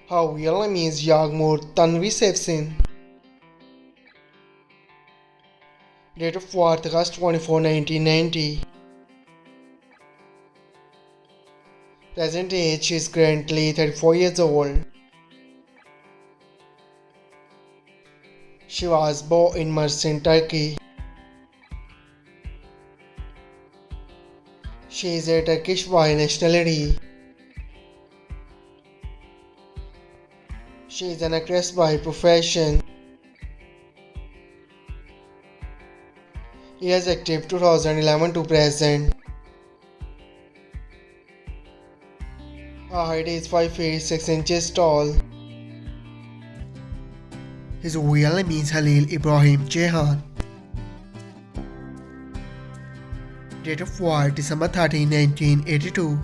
Her real name is Yagmur Tanrisevsin. Date of birth August 24, 1990. Present age she is currently 34 years old. She was born in Mersin, Turkey. She is a Turkish by nationality. She is an actress by profession. Years active 2011 to present. Her height is 5 feet 6 inches tall. His real name is Halil Ibrahim Ceyhan. Date of birth December 13, 1982.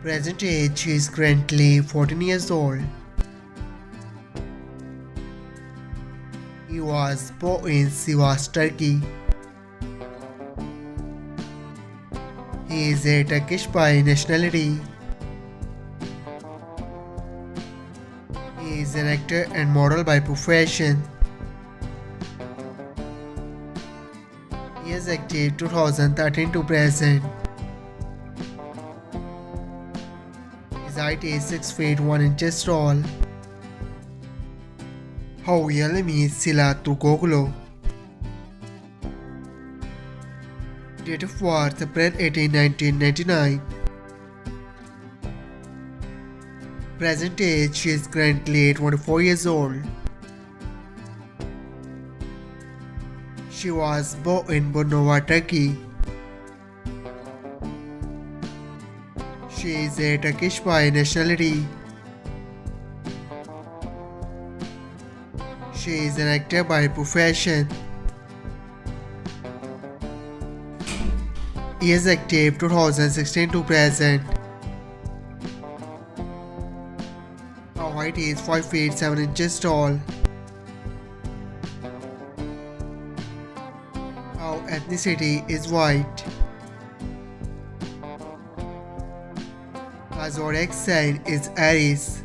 Present age she is currently 14 years old. He was born in Sila, Turkey. He is a Turkish by nationality. He is an actor and model by profession. He is active 2013 to present. His height is 6 feet 1 inches tall. Her real name is Sila Turkoglu. Date of birth April 18, 1999. Present age she is currently 24 years old. She was born in Bornova, Turkey. She is a Turkish by nationality. She is an actor by profession. He is active 2016 to present. Her height is 5 feet 7 inches tall. Her ethnicity is white. Her zodiac sign is Aries.